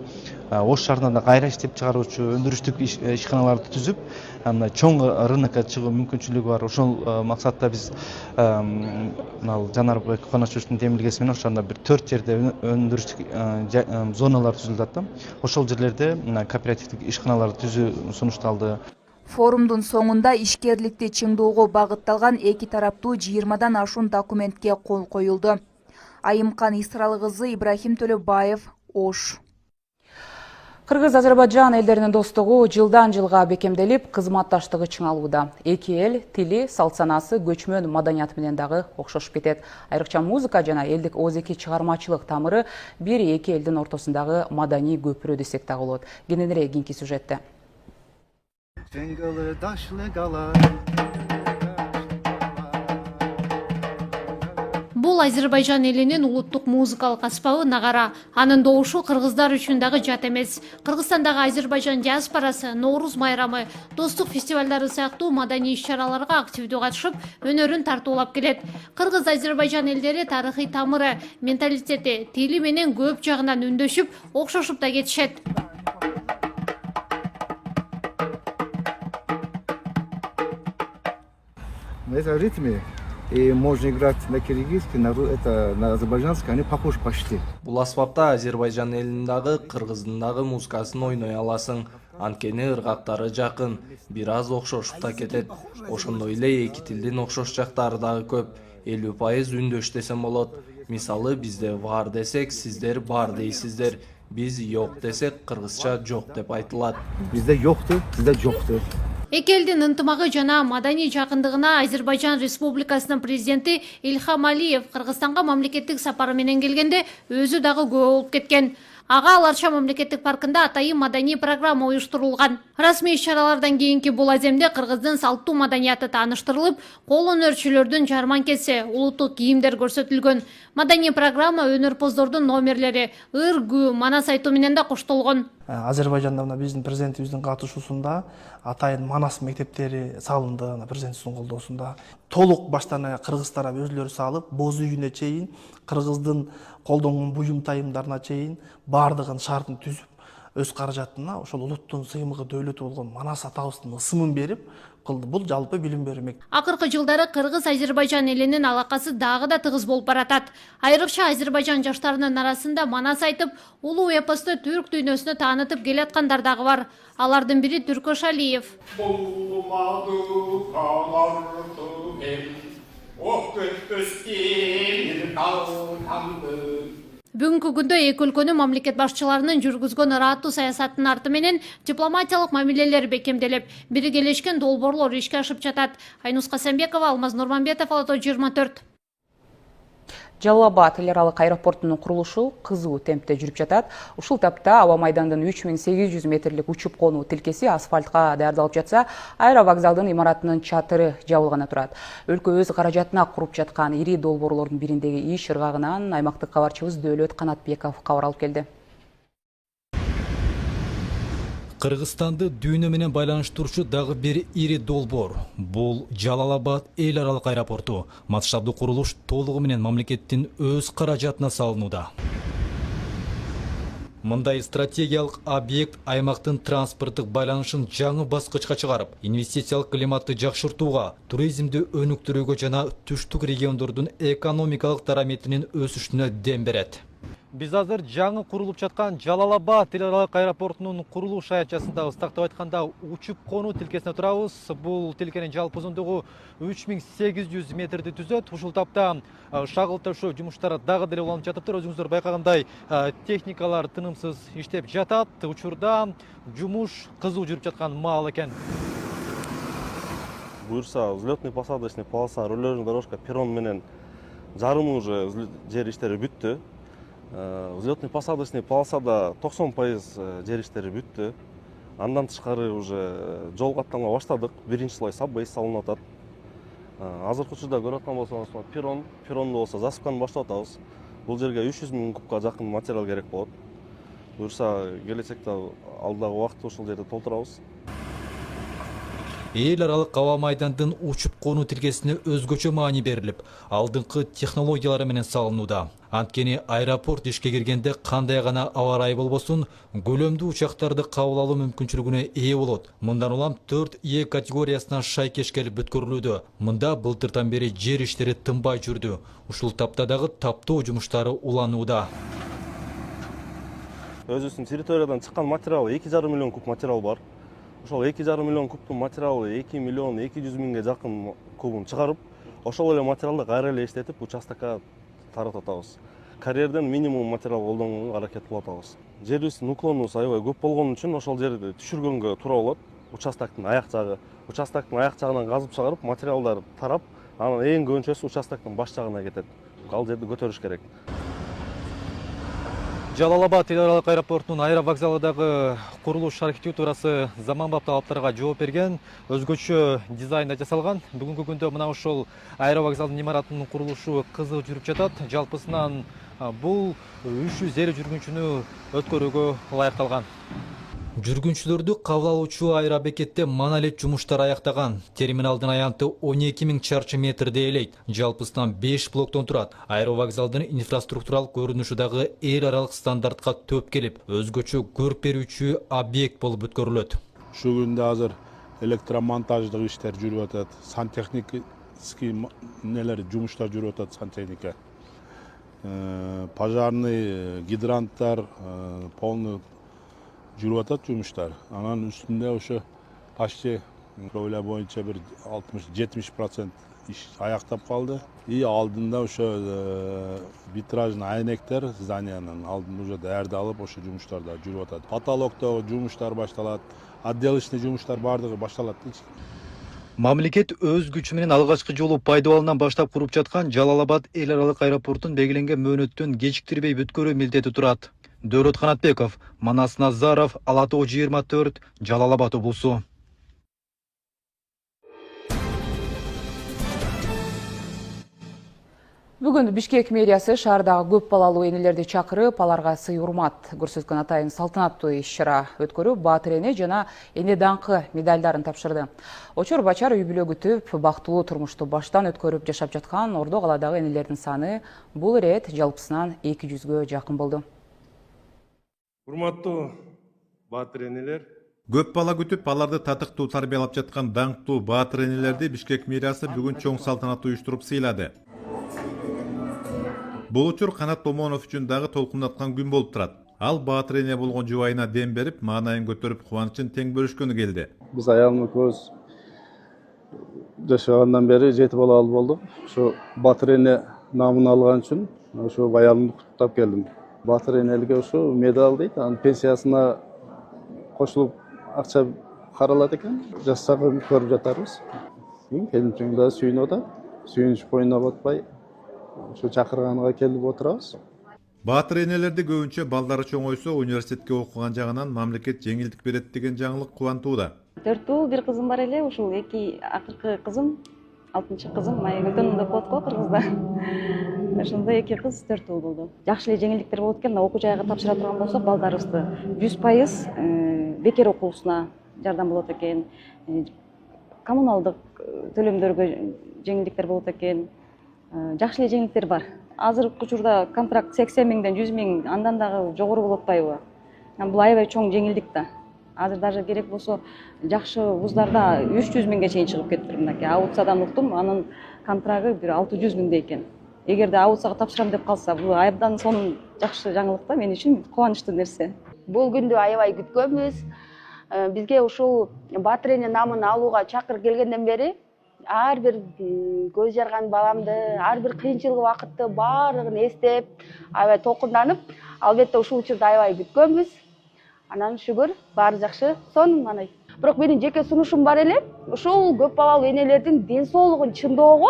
Ош шаарында кайра иштеп чыгаруучу өндүрүштүк ишканаларды түзүп, чоң рынокко чыгуу мүмкүнчүлүгү бар. Ошол максатта биз Жанарбек Коночевичтин демилгеси менен ошондо бир 4 жерде өндүрүштүк зоналар түзүлүп атты. Ошол жерлерде кооперативдик ишканаларды түзүү сунушталды. Форумдун соңунда ишкерликти чыңдоого багытталган эки тараптуу 20дан ашуун документке кол коюлду. Айымкан Исралы кызы, Ибрахим Төлөбаев, Ош. Кыргыз-Азербайжан элдеринин достугу жылдан жылга бекемделип, кызматташтыгы чыңалууда. Эки эл тили, салт санасы, көчмөн маданият менен дагы окшошуп кетет. Айрыкча музыка жана элдик озеки чыгармачылык тамыры бир эки элдин ортосундагы маданий көпүрө десек дагы болот. Кененирээк кийинки сюжетте. Бул Азербайжан элинин улуттук музыкалык аспабы нагара. Анын добушу кыргыздар үчүн дагы жат эмес. Кыргызстандагы Азербайжан диаспорасы Нооруз майрамы, достук фестивалдары сыяктуу маданий иш-чараларга активдүү катышып, өнөрүн тартуулап келет. Кыргыз-Азербайжан элдери тарыхый тамыры, менталитети, тили менен көп жагынан үндөшүп, окшошуп да кетишет. И можно играть на киргизский, на азербайджанский, они похожи почти. Бул аспапта Азербайжан элинин дагы, кыргыздын дагы музыкасын ойной аласың. Анткени ыргактары жакын, бир аз окшошуп да кетет. Ошондой эле эки тилдин окшош жактары дагы көп. 50% үндөш десем болот. Мисалы бизде бар десек, сиздер бар дейсиздер. Биз жок десек, кыргызча жок деп айтылат. Бизде жокту, сизде жокту. Эки элдин ынтымагы жана маданий жакындыгына Азербайжан Республикасынын президенти Ильхам Алиев Кыргызстанга мамлекеттик сапары менен келгенде өзү дагы күбө болуп кеткен. Ага Аларша мамлекеттик паркында атайын маданий программа уюштурулган. Расмий иш-чаралардан кийинки бул аземде кыргыздын салттуу маданияты тааныштырылып, кол өнөрчүлөрдүн жарманкеси, улуттук кийимдер көрсөтүлгөн. Маданий программа өнөрпоздордун номерлери ыр, күү, манас айтуу менен да коштолгон. Азербайжанда мына биздин президентибиздин катышуусунда атайын манас мектептери салынды, президентибиздин колдоосунда. Толук баштан кыргыз тарап өзүлөрү салып, боз үйүнө чейин, кыргыздын колдонгон буюм тайымдарына чейин бардыгын шартын түзүп, өз каражатына ошол улуттун сыймыгы дөөлөтү болгон манас атабыздын ысымын берип кылды. Бул жалпы билим берүү мектеби. Акыркы жылдары Кыргыз-Азербайжан элинин алакасы дагы да тыгыз болуп баратат. Айрыкча Азербайжан жаштарынын арасында манас айтып, улуу эпосту түрк дүйнөсүнө таанытып келаткандар дагы бар. Алардын бири Түркөш Алиев. Бүгүнкү күндө эки өлкөнүн мамлекет башчыларынын жүргүзгөн ыраттуу саясаттын арты менен дипломатиялык мамилелер бекемделип, биргелешкен долбоорлор ишке ашып жатат. Айнус Касамбекова, Алмаз Нурманбетов, Ала 24. Жалал-Абад эл аралык аэропортунун курулушу кызуу темпте жүрүп жатат. Ушул тапта аба майдандын 3800 метрлик учуп конуу тилкеси асфальтка даярдалып жатса, аэровокзалдын имаратынын чатыры жабылгана турат. Өлкө өз каражатына куруп жаткан ири долбоорлордун бириндеги иш ыргагынан аймактык кабарчыбыз Дөөлөт Канатбеков кабар алып келди. Кыргызстанды дүйнө менен байланыштыруучу дагы бир ири долбоор. Бул Жалал-Абад эл аралык аэропорту. Масштабдуу курулуш толугу менен мамлекеттин өз каражатына салынууда. Мындай стратегиялык объект аймактын транспорттук байланышын жаңы баскычка чыгарып, инвестициялык климатты жакшыртууга, туризмди өнүктүрүүгө жана түштүк региондордун экономикалык дараметинин өсүшүнө дем берет. Биз азыр жаңы курулуп жаткан Жалал-Абад эл аралык аэропортунун курулуш аячасындагы, тактап айтканда, учуп конуу тилкесине турабыз. Бул тилкенин жалпы узундугу 3800 метрди түзөт. Ушул тапта шагыл ташуу жумуштары дагы деле уланып жатыптыр. Өзүңүздөр байкагандай, техникалар тынымсыз иштеп жатат. Учурда жумуш кызуу жүрүп жаткан маал экен. Буюрса, взлетный посадочный полоса, рулежный дорожка, перрон менен жарымы уже жер иштери бүттү. Взлетный посадочный полосада 90% жер иштери бүттү. Андан тышкары уже жол каттамга баштадык. Биринчи слой саббей салынып атат. Азыркы учурда көрүп аткан болсоңуз, перронду болсо засыпканы баштап атабыз. Бул жерге 300 000 кубка жакын материал керек болот. Буюрса, келечекте алдагы убакытта ушул жерди толтурабыз. Эл аралык аба майдандын учуп конуу тилкесине өзгөчө маани берилип, алдыңкы технологиялары менен салынууда. Анткени аэропорт ишке киргенде кандай гана аба ырайы болбосун, көлөмдүү учактарды кабыл алуу мүмкүнчүлүгүнө ээ болот. Мындан улам 4Е категориясына шайкеш келип бүткөрүлүүдө. Мында былтыртан бери жер иштери тынбай жүрдү. Ушул тапта дагы таптоо жумуштары уланууда. Өзүбүздүн территориядан чыккан материал 2,5 миллион куб материал бар. Ошол 2,5 миллион кубтун материалы 2 миллион 200 миңге жакын кубун чыгарып, ошол эле материалды кайра эле иштетип участокко таратып атабыз. карьерден минимум материал колдонууга аракет кылып атабыз. Жерибиздин уклонубуз аябай көп болгон үчүн ошол жерди түшүргөнгө туура болот. Участоктун аяк жагынан казып чыгарып, материалдар тарап, анан эң көбүнчөсү участоктун баш жагына кетет. Ал жерди көтөрүш керек. Жалал-Абад эл аралык аэропортунун аэровокзалыдагы курулуш архитектурасы заманбап талаптарга жооп берген, өзгөчө дизайнда жасалган. Бүгүнкү күндө мына ушул аэровокзалдын имаратынын курулушу кызык жүрүп жатат. Жалпысынан бул 350 жүргүнчүнү өткөрүүгө ылайыкталган. Жүргүнчүлөрдү кабыл алуучу аэробекетте мана эле жумуштар аяктаган. Терминалдын аянты 12.000 чарчы метрди ээлейт. Жалпысынан 5 блоктон турат. Аэровокзалдын инфраструктуралык көрүнүшү дагы эл аралык стандартка төп келип, өзгөчө көрүп берүүчү объект болуп өткөрүлөт. Ушул күндө азыр электромонтаждык иштер жүрүп атат. Сантехнический нелер жумуштар жүрүп атат, сантехника. Пожарный гидранттар полный жүрүп атат жумуштар. Анан үстүндө ошо почти ойлоо боюнча бир 60-70% иш аяктап калды. И алдында ошо витражный айнектер зданиянын алдында уже даярдалып, ошо жумуштарда жүрүп атат. Потолоктогу жумуштар башталат, отделочный жумуштар бардыгы башталат. Мамлекет өз күчү менен алгачкы жолу пайдалануудан баштап куруп жаткан Жалал-Абад эл аралык аэропортун белгиленген мөөнөттөн кечиктирбей бүткөрүү милдети турат. Дөрөт Канатбеков, Манас Назаров, Ала Тоо 24, Жалал-Абад облусу. Бүгүн Бишкек мэриясы шаардагы көп балалуу энелерди чакырып, аларга сый урмат көрсөткөн атайын салтанаттуу иш-чара өткөрүп, баатыр эне жана эне даңкы медалдарын тапшырды. Очор Бачар үй бүлө күтүп, бактылуу турмушту баштан өткөрүп жашап жаткан Ордо калаадагы энелердин саны бул ирет жалпысынан 200гө жакын болду. Урматтуу баатыр энелер, көп бала күтүп, аларды татыктуу тарбиялап жаткан даңктуу баатыр энелерди Бишкек мэриясы бүгүн чоң салтанаттуу уюштуруп сыйлады. Бул учур Канат Томонов үчүн дагы толкундаткан күн болуп турат. Ал баатыр эне болгон жубайына дем берип, маанайын көтөрүп, кубанычын тең бөлүшкөнү келди. Биз аялым экөөбүз жашагандан бери 7 балалуу болдук. Ошо баатыр эне намын алган үчүн ошо аялымды куттуктап келдим. Баатыр энелиге ошо медаль дейт, анын пенсиясына кошулуп акча каралат экен. Жасагын көрүп жатарбыз. Келинчегим да сүйүнүп атат. Сүйүнүч боюна батпай ошо чакырганга келип отурабыз. Баатыр энелерди көбүнчө балдары чоңойсо университетке окуган жагынан мамлекет жеңилдик берет деген жаңылык кубантууда. 4 ул бир кызым бар эле, ушул эки акыркы кызым, 6-кызым, май көтөнүм деп коет го кыргызда. Ошондой эки кыз 4 ул болду. Жакшы эле жеңилдиктер болот экен, окуу жайга тапшыра турган болсок, балдарыбызды 100% бекер окуусуна жардам болот экен. Коммуналдык төлөмдөргө жеңилдиктер болот экен. Жакшы эле жеңилдиктер бар. Азыркы учурда контракт 80 миңден 100 миң, андан дагы жогору болуп атпайбы? Бул аябай чоң жеңилдик да. Азыр даже керек болсо жакшы вуздарда 300 миңге чейин чыгып кетиптир. Мынакей аутсадан уктум, анын контрагы бир 600 миңдей экен. Эгерде аутсага тапшырам деп калса, бул абдан сонун жакшы жаңылык да, мен үчүн кубанычтуу нерсе. Бул күндү аябай күткөнбүз. Бизге ушул баатыр эне намын алууга чакырып келгенден бери ар бир көз жарган баламды, ар бир кыйынчылык убакытты баардыгын эстеп, аябай толкунданып, албетте ушул учурду аябай күткөнбүз. Анан шүгүр, баары жакшы, сонун манай. Бирок менин жеке сунушум бар эле, ушул көп балалуу энелердин ден соолугун чыңдоого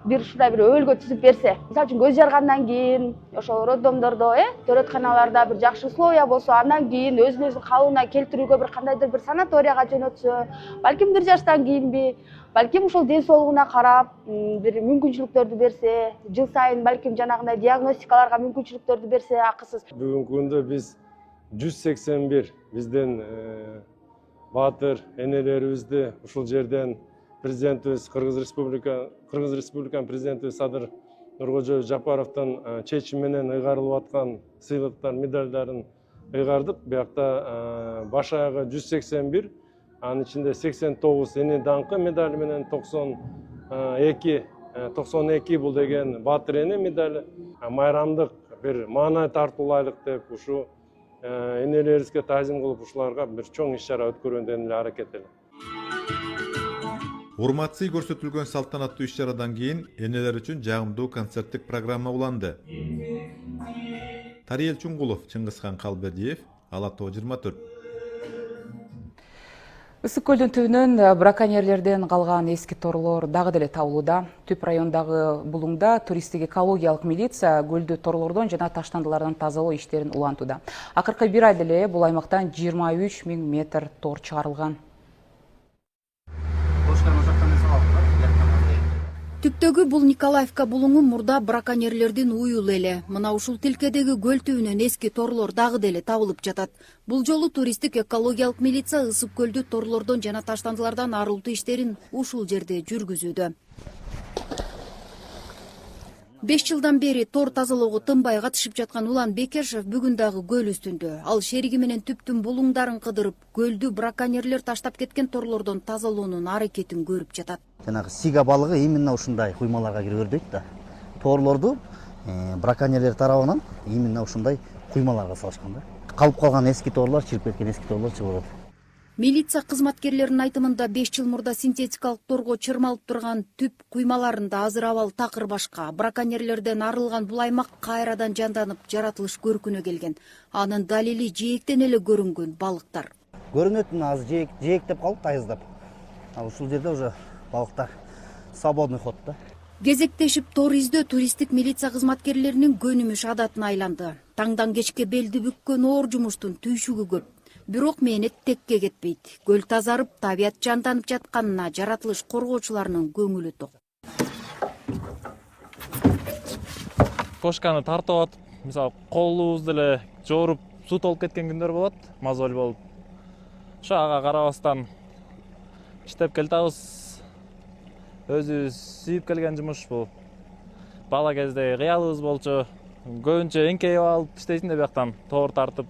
бир ушундай бир өбөлгө түзүп берсе. Мисалы үчүн көз жаргандан кийин, ошол роддомдордо, төрөтканаларда бир жакшы условия болсо, андан кийин өзүнүн калыбына келтирүүгө бир кандайдыр бир санаторияга жөнөтсө, балким 1 жаштан кийинби, балким ушул ден соолугуна карап, бир мүмкүнчүлүктөрдү берсе, жыл сайын балким жанагындай диагностикаларга мүмкүнчүлүктөрдү берсе акысыз. Бүгүнкү күндө биз 181 бизден баатыр энелерибизди ушул жерден президентибиз Кыргыз Республиканын президенти Садыр Нуркожоевич Жапаровдун чечими менен ыйгарылып аткан сыйлыктар, медальдарын ыйгардык. Биякта баш аягы 181, анын ичинде 89 эне даңкы медали менен 92 бул деген баатыр эне медали. Майрамдык бир маанай тартуулайлык деп ушу энелерибизге таазим кылып ушуларга бир чоң иш-чара өткөргөндөн эле аракет эле. Урматсый көрсөтүлгөн салтанаттуу иш-чарадан кийин энелер үчүн жагымдуу концерттик программа уланды. Тариел Чуңгулов, Чыңгызхан Калбердиев, Ала Тоо 24. Ысык көлдүн түбүнөн браконьерлерден калган эски торлор дагы деле табылууда. Түп райондагы булуңда туристтик экологиялык милиция көлдү торлордон жана таштандылардан тазалоо иштерин улантууда. Акыркы бир айда эле бул аймактан 23 000 метр тор чыгарылган. Түптөгү бул Николаевка булуңу мурда браконьерлердин уюлу эле. Мына ушул тилкедеги көл түбүнөн эски торлор дагы деле табылып жатат. Бул жолу туристтик экологиялык милиция ысык көлдү торлордон жана таштандылардан арылтуу иштерин ушул жерде жүргүзүүдө. 5 жылдан бери тор тазалоого тынбай катышып жаткан Улан Бекешев бүгүн дагы көл үстүндө. Ал шериги менен түптүн булуңдарын кыдырып, көлдү браконьерлер таштап кеткен торлордон тазалоонун аракетин көрүп жатат. Жанагы сига балыгы именно ушундай куймаларга кирип өрдөйт да. Торлорду браконьерлер тарабынан именно ушундай куймаларга салышкан да. Калып калган эски торлор, чирип кеткен эски торлор чыгып. Милиция кызматкерлеринин айтымында 5 жыл мурда синтетикалык торго чырмалып турган түп куймаларында азыр абал такыр башка. Браконьерлерден арылган бул аймак кайрадан жанданып, жаратылыш көркүнө келген. Анын далили жээктен эле көрүнгөн балыктар. Көрүнөт азыр жээктеп калып айыздап. Ал ушул жерде уже балыктар свободный ход да. Кезектешип тор издөө туристтик милиция кызматкерлеринин көнүмүш адатына айланды. Таңдан кечке белди бүккөн оор жумуштун түйшүгү көп. Бирок мээнет текке кетпейт. Көл тазарып, табият жанданып жатканына жаратылыш коргоочуларынын көңүлү ток. Кошканы тартып атып, мисалы колубузду эле жооруп суу толуп кеткен күндөр болот, мозоль болуп. Ошо ага карабастан иштеп келатабыз. Өзүбүз сүйүп келген жумуш бул. Бала кезде кыялыбыз болчу. Көбүнчө эңкейип алып иштейсиң да бияктан тоор тартып,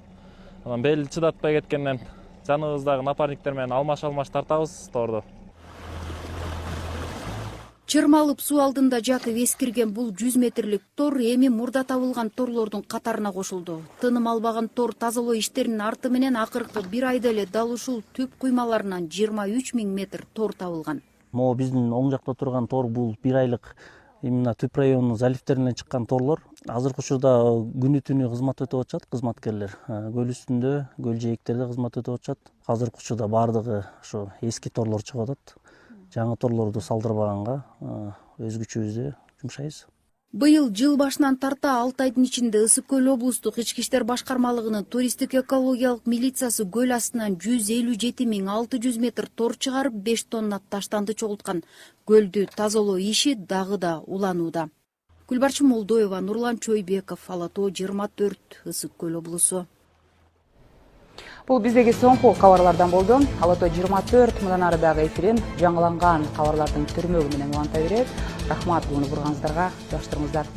анан бел чыдатпай кеткенден жаныбыздагы напарниктер менен алмаш тартабыз тоорду. Чырмалып суу алдында жатып эскирген бул 100 метрлик тор эми мурда табылган торлордун катарына кошулду. Тыным албаган тор тазалоо иштеринин арты менен акыркы бир айда эле дал ушул түп куймаларынан 23 000 метр тор табылган. Могу биздин оң жакта турган тор бул бир айлык именно түп районунун заливтеринен чыккан торлор. Азыркы учурда күнү түнү кызмат өтүп атышат кызматкерлер. Көл үстүндө, көл жээктерде кызмат өтүп атышат. Азыркы учурда бардыгы ошо эски торлор чыгып атат. Жаңы торлорду салдырбаганга өз күчүбүздү жумшайбыз. Быйыл жыл башынан тарта 6 айдын ичинде Ысык көл облустук ички иштер башкармалыгынын туристтик экологиялык милициясы көл астынан 157 600 метр тор чыгарып 5 тонна таштанды чогулткан. Көлдү тазалоо иши дагы да уланууда. Гүлбарчын Молдоева, Нурлан Чойбеков, Ала Тоо 24, Ысык көл облусу. Бул биздеги соңку кабарлардан болду. Ала Тоо 24 мындан ары дагы эфирин жаңыланган кабарлардын түрмөгү менен уланта берет. Рахмат буну бурганыңыздарга, жакшытырыңыздар.